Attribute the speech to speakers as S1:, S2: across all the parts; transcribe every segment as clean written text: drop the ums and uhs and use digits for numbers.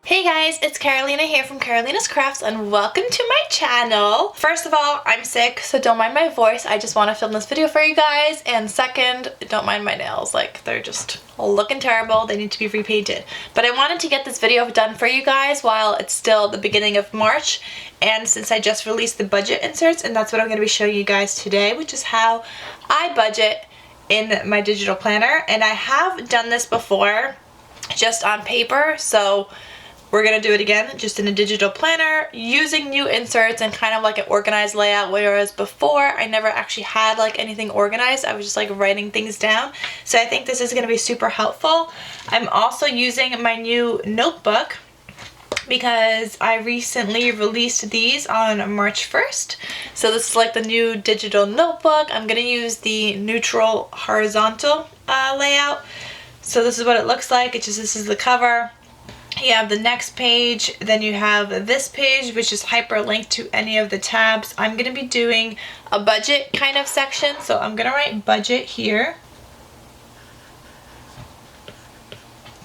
S1: Hey guys, it's Carolina here from KarolinasKrafts and welcome to my channel. First of all, I'm sick, so don't mind my voice. I just want to film this video for you guys. And second, don't mind my nails. Like, they're just looking terrible. They need to be repainted. But I wanted to get this video done for you guys while it's still the beginning of March. And since I just released the budget inserts, and that's what I'm going to be showing you guys today, which is how I budget in my digital planner. And I have done this before just on paper, so we're gonna do it again, just in a digital planner, using new inserts and kind of like an organized layout, whereas before I never actually had like anything organized. I was just like writing things down. So I think this is gonna be super helpful. I'm also using my new notebook because I recently released these on March 1st. So this is like the new digital notebook. I'm gonna use the neutral horizontal layout. So this is what it looks like. This is the cover. You have the next page, then you have this page, which is hyperlinked to any of the tabs. I'm going to be doing a budget kind of section, so I'm going to write budget here.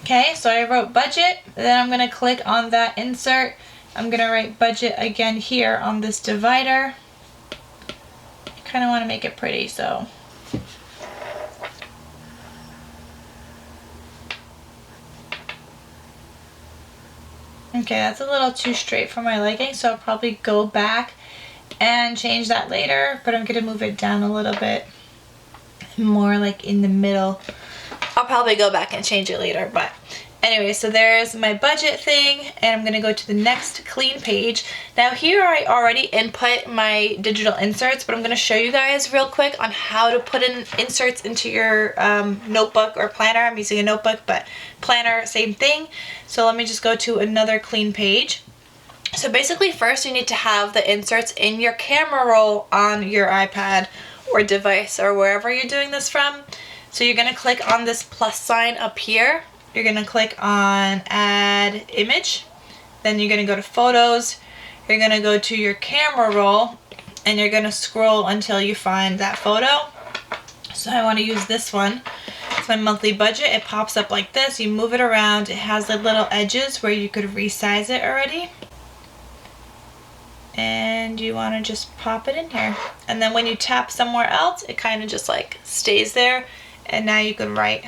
S1: Okay, so I wrote budget, then I'm going to click on that insert. I'm going to write budget again here on this divider. I kind of want to make it pretty, so okay, that's a little too straight for my liking, so I'll probably go back and change that later, but I'm going to move it down a little bit more like in the middle. I'll probably go back and change it later, but anyway, so there's my budget thing, and I'm going to go to the next clean page. Now here I already input my digital inserts, but I'm going to show you guys real quick on how to put in inserts into your notebook or planner. I'm using a notebook, but planner, same thing. So let me just go to another clean page. So basically first you need to have the inserts in your camera roll on your iPad or device or wherever you're doing this from. So you're going to click on this plus sign up here. You're going to click on add image. Then you're going to go to photos. You're going to go to your camera roll and you're going to scroll until you find that photo. So I want to use this one. It's my monthly budget. It pops up like this. You move it around. It has the little edges where you could resize it already. And you want to just pop it in here. And then when you tap somewhere else, it kind of just like stays there. And now you can write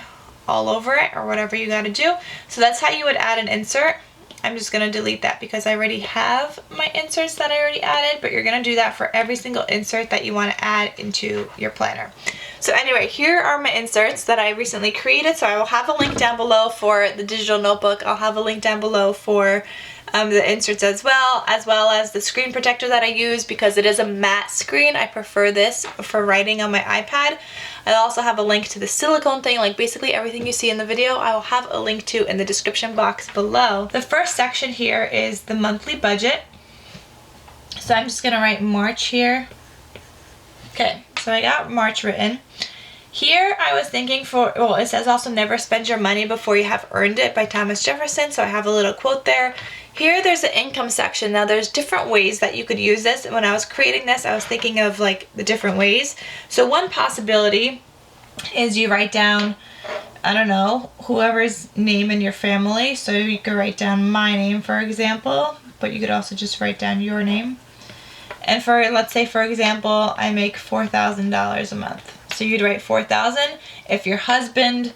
S1: all over it or whatever you got to do. So that's how you would add an insert. I'm just going to delete that because I already have my inserts that I already added, but you're going to do that for every single insert that you want to add into your planner. So anyway, here are my inserts that I recently created. So I will have a link down below for the digital notebook. I'll have a link down below for the inserts as well as the screen protector that I use because it is a matte screen. I prefer this for writing on my iPad. I also have a link to the silicone thing, like basically everything you see in the video I will have a link to in the description box below. The first section here is the monthly budget. So I'm just going to write March here. Okay, so I got March written. Here I was thinking it says also never spend your money before you have earned it by Thomas Jefferson, so I have a little quote there. Here there's the income section. Now there's different ways that you could use this. When I was creating this, I was thinking of like the different ways. So one possibility is you write down, I don't know, whoever's name in your family. So you could write down my name, for example, but you could also just write down your name. And for, let's say, for example, I make $4,000 a month. So you'd write 4,000. If your husband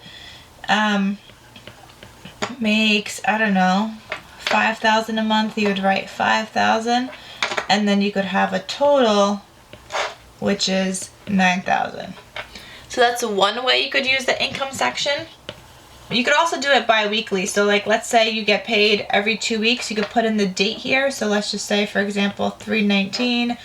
S1: makes, I don't know, 5,000 a month, you would write 5,000. And then you could have a total, which is 9,000. So that's one way you could use the income section. You could also do it bi-weekly. So like, let's say you get paid every 2 weeks. You could put in the date here. So let's just say, for example, 3/19.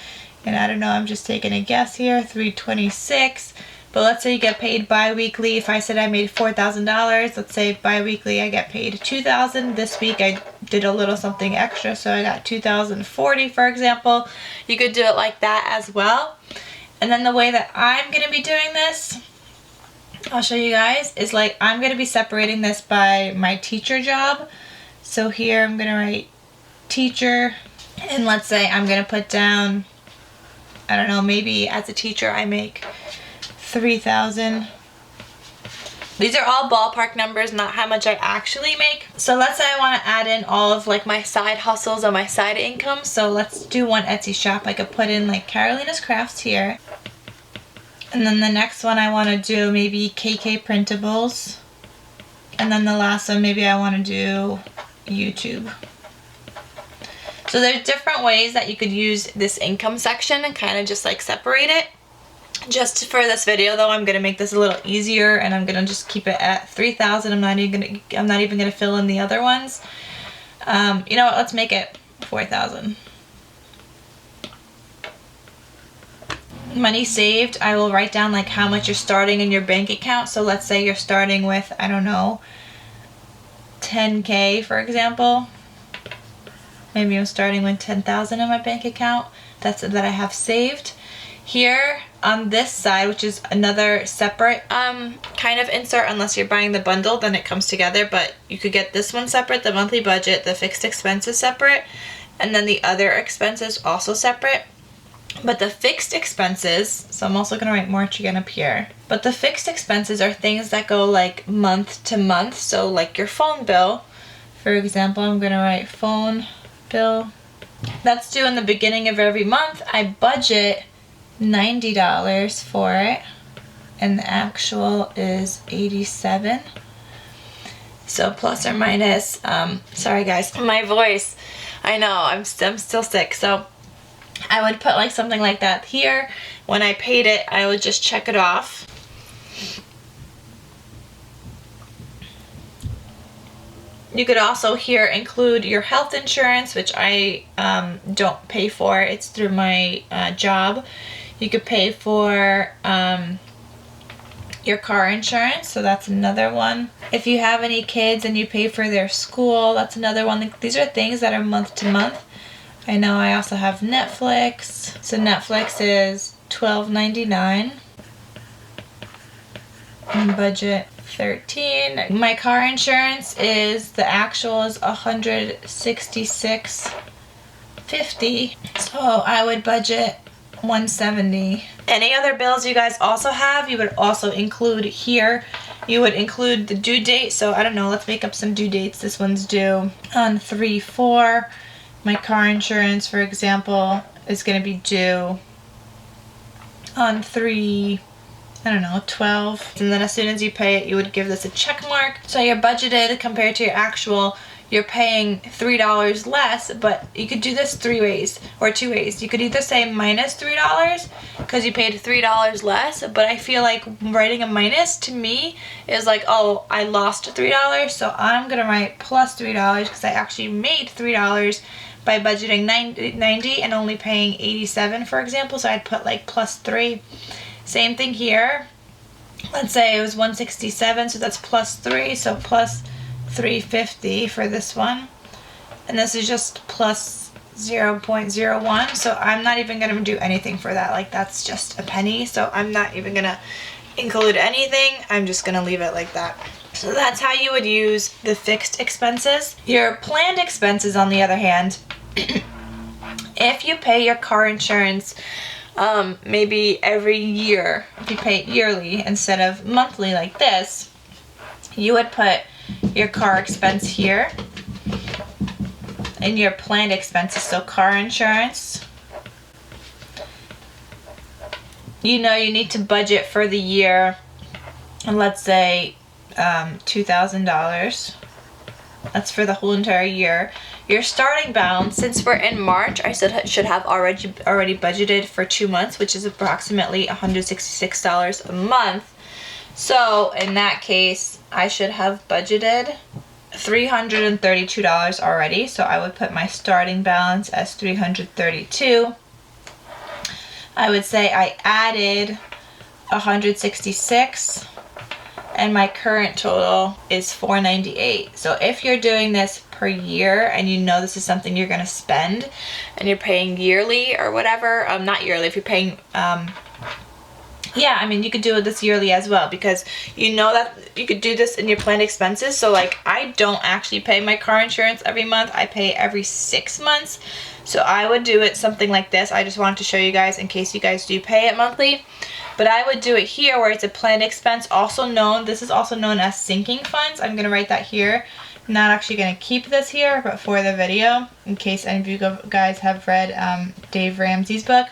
S1: And I don't know, I'm just taking a guess here, 3/26. But let's say you get paid bi-weekly. If I said I made $4,000, let's say bi-weekly I get paid $2,000. This week I did a little something extra, so I got $2,040, for example. You could do it like that as well. And then the way that I'm going to be doing this, I'll show you guys, is like I'm going to be separating this by my teacher job. So here I'm going to write teacher, and let's say I'm going to put down, I don't know, maybe as a teacher I make 3,000 These are all ballpark numbers, not how much I actually make. So let's say I want to add in all of like my side hustles or my side income. So let's do one Etsy shop. I could put in like KarolinasKrafts here. And then the next one I want to do maybe KK printables. And then the last one maybe I want to do YouTube. So there's different ways that you could use this income section and kind of just like separate it. Just for this video though, I'm gonna make this a little easier and I'm gonna just keep it at 3,000. I'm not even gonna fill in the other ones. You know what? Let's make it 4,000. Money saved. I will write down like how much you're starting in your bank account. So let's say you're starting with, I don't know, 10K for example. Maybe I'm starting with 10,000 in my bank account. That I have saved. Here on this side, which is another separate kind of insert, unless you're buying the bundle, then it comes together, but you could get this one separate, the monthly budget, the fixed expenses separate, and then the other expenses also separate. But the fixed expenses, so I'm also gonna write March again up here, but the fixed expenses are things that go like month to month. So like your phone bill, for example, I'm gonna write phone bill. That's due in the beginning of every month. I budget $90 for it, and the actual is $87. So plus or minus, sorry guys, my voice, I know, I'm still sick. So I would put like something like that here. When I paid it, I would just check it off. You could also here include your health insurance, which I don't pay for. It's through my job. You could pay for your car insurance, so that's another one. If you have any kids and you pay for their school, that's another one. These are things that are month to month. I know I also have Netflix. So Netflix is $12.99. And budget $13. My car insurance is, the actual is $166.50. So I would budget $170. Any other bills you guys also have, you would also include here. You would include the due date. So I don't know, let's make up some due dates. This one's due on 3/4. My car insurance, for example, is going to be due on 3/12. And then as soon as you pay it, you would give this a check mark. So you're budgeted compared to your actual. You're paying $3 less, but you could do this 3 ways or 2 ways. You could either say minus $3 because you paid $3 less, but I feel like writing a minus to me is like, oh, I lost $3, so I'm gonna write plus $3 because I actually made $3 by budgeting 90 and only paying 87, for example. So I'd put like plus 3. Same thing here. Let's say it was 167, so that's plus 3, so plus 350 for this one, and this is just plus 0.01. So I'm not even gonna do anything for that. Like that's just a penny, so I'm not even gonna include anything. I'm just gonna leave it like that. So that's how you would use the fixed expenses. Your planned expenses, on the other hand, if you pay your car insurance maybe every year, if you pay it yearly instead of monthly like this, you would put your car expense here and your planned expenses. So car insurance, you know, you need to budget for the year, and let's say $2,000. That's for the whole entire year. Your starting balance, since we're in March, I should have already budgeted for 2 months, which is approximately $166 a month. So in that case, I should have budgeted $332 already. So I would put my starting balance as $332. I would say I added $166, and my current total is $498. So if you're doing this per year and you know this is something you're gonna spend and you're paying yearly or whatever, not yearly, if you're paying yeah, I mean, you could do this yearly as well, because you know that you could do this in your planned expenses. So like, I don't actually pay my car insurance every month. I pay every 6 months. So I would do it something like this. I just wanted to show you guys in case you guys do pay it monthly. But I would do it here where it's a planned expense, this is also known as sinking funds. I'm going to write that here. I'm not actually going to keep this here, but for the video, in case any of you guys have read Dave Ramsey's book.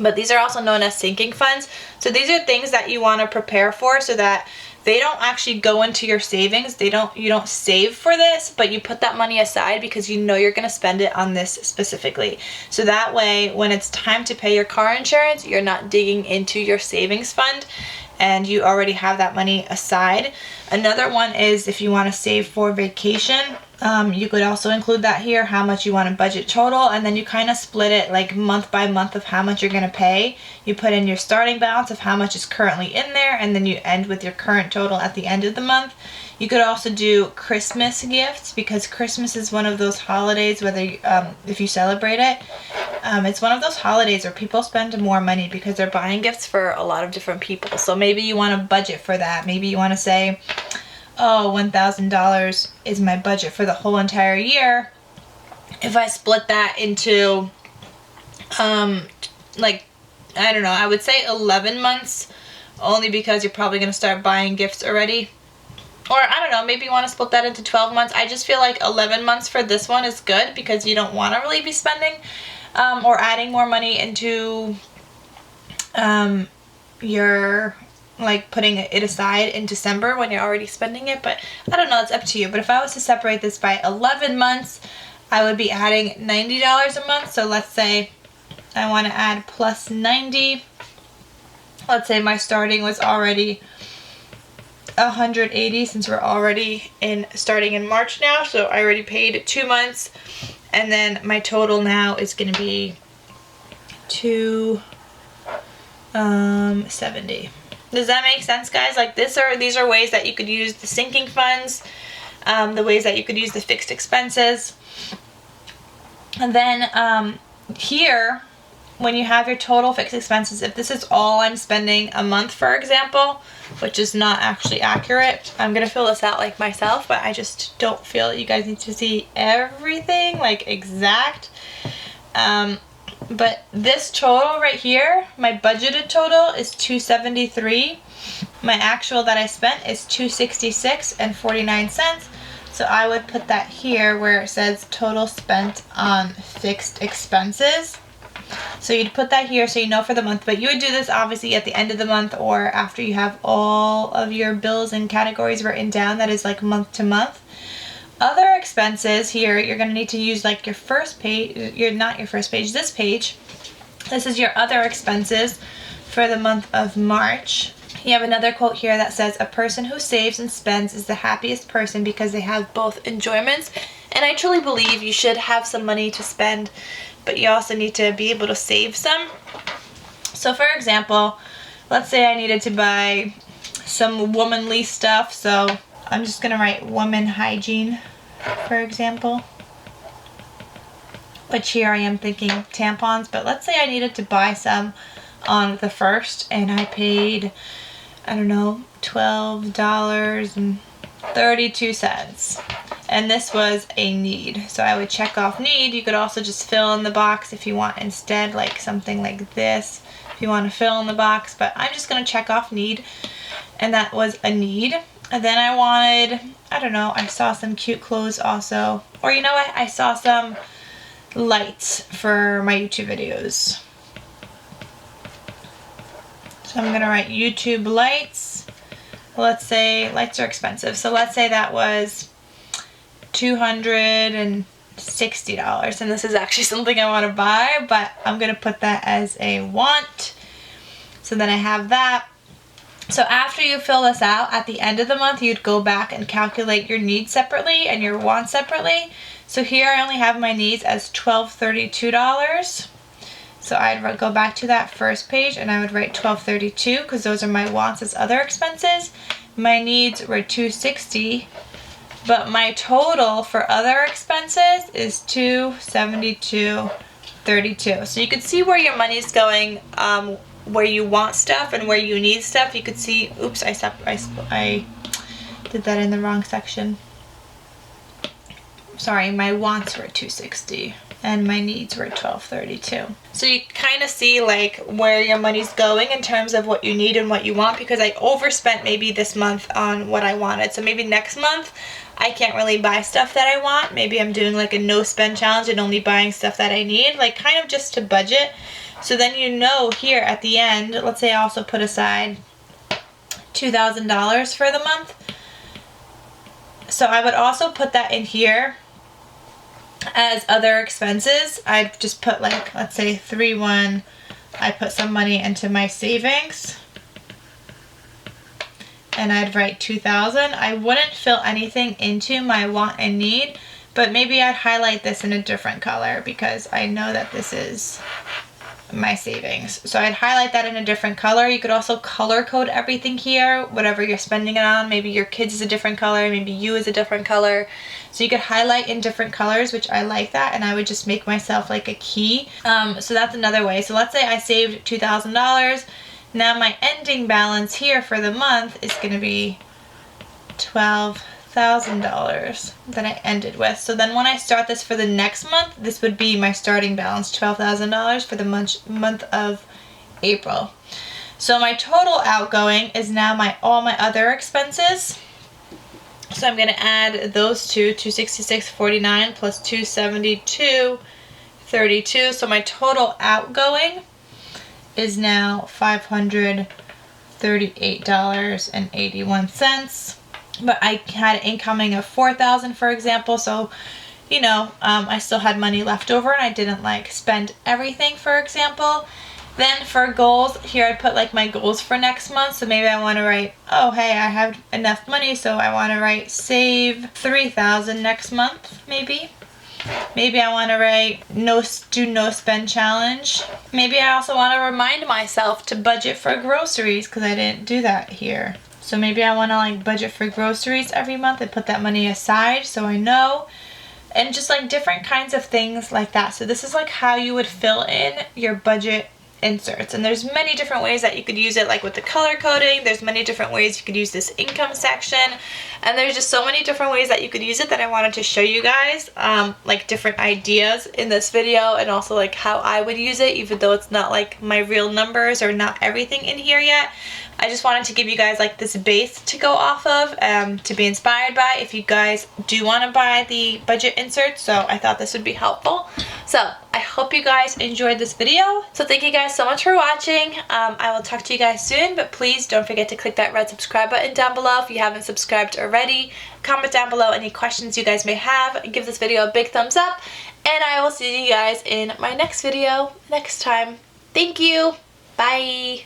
S1: But these are also known as sinking funds. So these are things that you want to prepare for so that they don't actually go into your savings. You don't save for this, but you put that money aside because you know you're going to spend it on this specifically. So that way, when it's time to pay your car insurance, you're not digging into your savings fund and you already have that money aside. Another one is if you want to save for vacation, you could also include that here, how much you want to budget total, and then you kind of split it like month by month of how much you're going to pay. You put in your starting balance of how much is currently in there, and then you end with your current total at the end of the month. You could also do Christmas gifts, because Christmas is one of those holidays, whether if you celebrate it, it's one of those holidays where people spend more money because they're buying gifts for a lot of different people. So maybe you want to budget for that. Maybe you want to say, oh, $1,000 is my budget for the whole entire year. If I split that into, like, I don't know, I would say 11 months, only because you're probably going to start buying gifts already. Or, I don't know, maybe you want to split that into 12 months. I just feel like 11 months for this one is good because you don't want to really be spending or adding more money into your, like, putting it aside in December when you're already spending it. But I don't know, it's up to you. But if I was to separate this by 11 months, I would be adding $90 a month. So let's say I want to add plus 90. Let's say my starting was already 180 since we're already starting in March now, so I already paid 2 months, and then my total now is going to be 270. Does that make sense, guys? Like, these are ways that you could use the sinking funds, the ways that you could use the fixed expenses. And then here, when you have your total fixed expenses, if this is all I'm spending a month, for example, which is not actually accurate, I'm going to fill this out like myself, but I just don't feel that you guys need to see everything, like, exact. But this total right here, my budgeted total is 273. My actual that I spent is 266.49. So I would put that here where it says total spent on fixed expenses. So you'd put that here so you know for the month, but you would do this obviously at the end of the month or after you have all of your bills and categories written down. That is like month to month. Other expenses here, you're going to need to use like your first page, this page. This is your other expenses for the month of March. You have another quote here that says, a person who saves and spends is the happiest person because they have both enjoyments. And I truly believe you should have some money to spend, but you also need to be able to save some. So for example, let's say I needed to buy some womanly stuff. So I'm just going to write woman hygiene, for example. Which here I am thinking tampons, but let's say I needed to buy some on the 1st and I paid, I don't know, $12.32. And this was a need. So I would check off need. You could also just fill in the box if you want instead, like something like this, if you want to fill in the box. But I'm just going to check off need. And that was a need. And then I wanted, I don't know, I saw some cute clothes also. Or you know what? I saw some lights for my YouTube videos. So I'm going to write YouTube lights. Let's say lights are expensive. So let's say that was $260, and this is actually something I want to buy, but I'm going to put that as a want. So then I have that. So after you fill this out, at the end of the month, you'd go back and calculate your needs separately and your wants separately. So here I only have my needs as $12.32. So I'd go back to that first page and I would write $12.32 because those are my wants as other expenses. My needs were $260, but my total for other expenses is $272.32. So you can see where your money's going, where you want stuff and where you need stuff. You could see, oops, I did that in the wrong section. Sorry, my wants were $260. and my needs were $12.32. So you kind of see like where your money's going in terms of what you need and what you want, because I overspent maybe this month on what I wanted. So maybe next month I can't really buy stuff that I want. Maybe I'm doing like a no spend challenge and only buying stuff that I need, like kind of just to budget. So then you know here at the end, let's say I also put aside $2,000 for the month. So I would also put that in here as other expenses. I'd just put like, let's say 3-1, I put some money into my savings, and I'd write 2,000. I wouldn't fill anything into my want and need, but maybe I'd highlight this in a different color because I know that this is my savings. So I'd highlight that in a different color. You could also color code everything here, whatever you're spending it on. Maybe your kids is a different color, maybe you is a different color. So you could highlight in different colors, which I like that, and I would just make myself like a key. So that's another way. So let's say I saved $2,000. Now my ending balance here for the month is going to be $12,000 that I ended with. So then when I start this for the next month, this would be my starting balance, $12,000 for the month of April. So my total outgoing is now all my other expenses. So I'm going to add those two, $266.49 plus $272.32. So my total outgoing is now $538.81. But I had incoming of $4,000, for example, so you know, I still had money left over and I didn't like spend everything, for example. Then for goals, here I put like my goals for next month. So maybe I want to write, oh hey, I have enough money, so I want to write save $3,000 next month, maybe. Maybe I want to write do no spend challenge. Maybe I also want to remind myself to budget for groceries because I didn't do that here. So maybe I want to like budget for groceries every month and put that money aside so I know. And just like different kinds of things like that. So this is like how you would fill in your budget inserts, and there's many different ways that you could use it, like with the color coding. There's many different ways you could use this income section, and there's just so many different ways that you could use it that I wanted to show you guys, like different ideas in this video, and also like how I would use it, even though it's not like my real numbers or not everything in here yet. I just wanted to give you guys like this base to go off of, to be inspired by if you guys do want to buy the budget inserts. So I thought this would be helpful. So I hope you guys enjoyed this video. So thank you guys so much for watching. I will talk to you guys soon, but please don't forget to click that red subscribe button down below if you haven't subscribed already. Comment down below any questions you guys may have. Give this video a big thumbs up, and I will see you guys in my next video next time. Thank you. Bye.